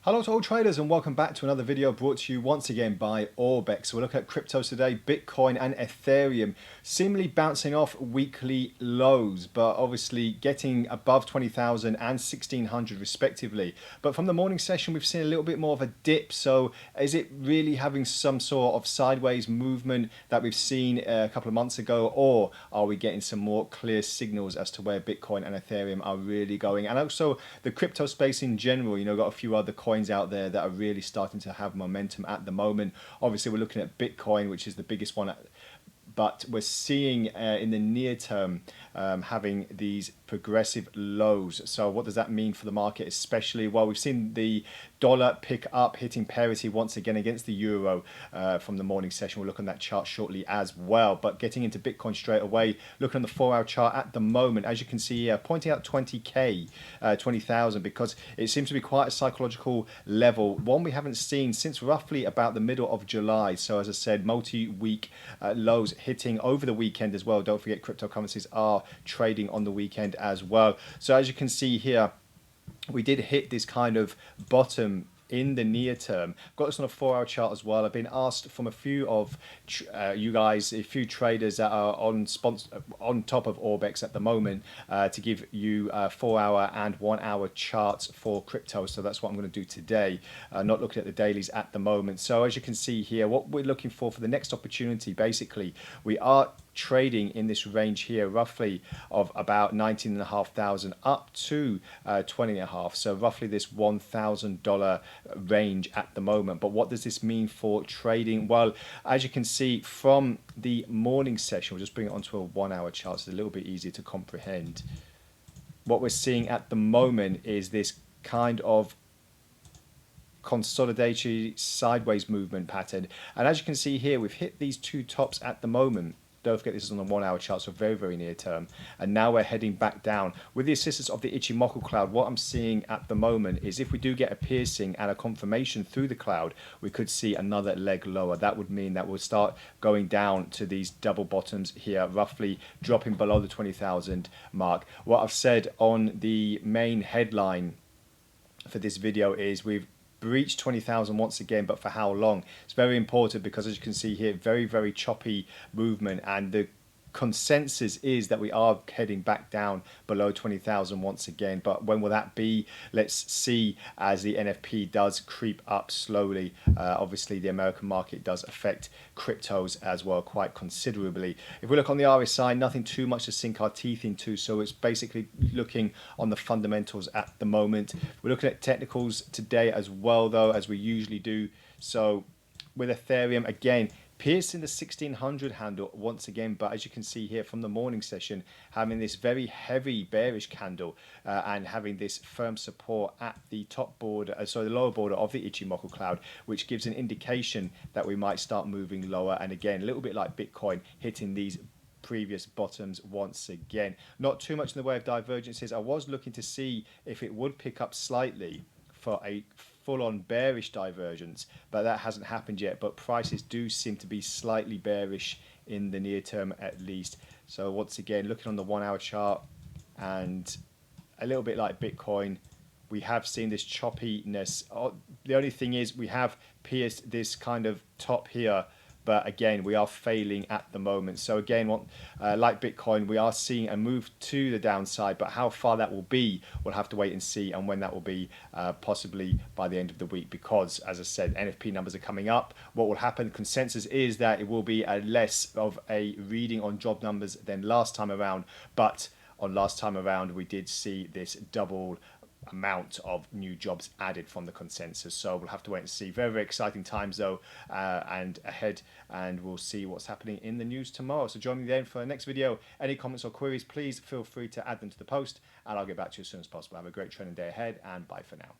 Hello to all traders and welcome back to another video brought to you once again by Orbex. We're looking at cryptos today, Bitcoin and Ethereum seemingly bouncing off weekly lows, but obviously getting above 20,000 and 1,600 respectively. But from the morning session, we've seen a little bit more of a dip. So is it really having some sort of sideways movement that we've seen a couple of months ago, or are we getting some more clear signals as to where Bitcoin and Ethereum are really going? And also the crypto space in general, got a few other coins out there that are really starting to have momentum at the moment. Obviously, we're looking at Bitcoin, which is the biggest one, but we're seeing in the near term having these progressive lows. So what does that mean for the market especially? Well, we've seen the dollar pick up, hitting parity once again against the euro from the morning session. We'll look on that chart shortly as well. But getting into Bitcoin straight away, looking on the 4-hour chart at the moment, as you can see here, pointing out 20k, 20,000, because it seems to be quite a psychological level, one we haven't seen since roughly about the middle of July. So as I said, multi-week lows hitting over the weekend as well. Don't forget, cryptocurrencies are trading on the weekend as well. So as you can see here, we did hit this kind of bottom in the near term. Got this on a 4-hour chart as well. I've been asked from a few of you guys, a few traders that are on top of Orbex at the moment, to give you 4-hour and 1-hour charts for crypto. So that's what I'm going to do today. Not looking at the dailies at the moment. So as you can see here, what we're looking for the next opportunity, basically, we are trading in this range here roughly of about 19,500 up to 20.5, so roughly this $1,000 range at the moment. But what does this mean for trading? Well, as you can see from the morning session, we'll just bring it onto a 1-hour chart so it's a little bit easier to comprehend. What we're seeing at the moment is this kind of consolidatory sideways movement pattern, and as you can see here, we've hit these two tops at the moment. Don't forget, this is on the 1-hour chart, so very, very near term. And now we're heading back down. With the assistance of the Ichimoku cloud, what I'm seeing at the moment is if we do get a piercing and a confirmation through the cloud, we could see another leg lower. That would mean that we'll start going down to these double bottoms here, roughly dropping below the 20,000 mark. What I've said on the main headline for this video is we've breached 20,000 once again, but for how long? It's very important because, as you can see here, very, very choppy movement, and the consensus is that we are heading back down below 20,000 once again. But when will that be? Let's see, as the NFP does creep up slowly. Obviously, the American market does affect cryptos as well quite considerably. If we look on the RSI, nothing too much to sink our teeth into, so it's basically looking on the fundamentals at the moment. We're looking at technicals today as well, though, as we usually do. So with Ethereum, again, piercing the 1,600 handle once again, but as you can see here from the morning session, having this very heavy bearish candle and having this firm support at the top border, the lower border of the Ichimoku cloud, which gives an indication that we might start moving lower. And again, a little bit like Bitcoin, hitting these previous bottoms once again. Not too much in the way of divergences. I was looking to see if it would pick up slightly for a full-on bearish divergence, but that hasn't happened yet. But prices do seem to be slightly bearish in the near term at least. So once again, looking on the 1-hour chart, and a little bit like Bitcoin, we have seen this choppiness. The only thing is we have pierced this kind of top here, but again, we are failing at the moment. So again, like Bitcoin, we are seeing a move to the downside, but how far that will be, we'll have to wait and see, and when that will be, possibly by the end of the week, because, as I said, NFP numbers are coming up. What will happen, consensus is that it will be a less of a reading on job numbers than last time around, but on last time around, we did see this double amount of new jobs added from the consensus. So we'll have to wait and see. Very, very exciting times though, and ahead, and we'll see what's happening in the news tomorrow. So join me then for the next video. Any comments or queries, please feel free to add them to the post, and I'll get back to you as soon as possible. Have a great trading day ahead, and bye for now.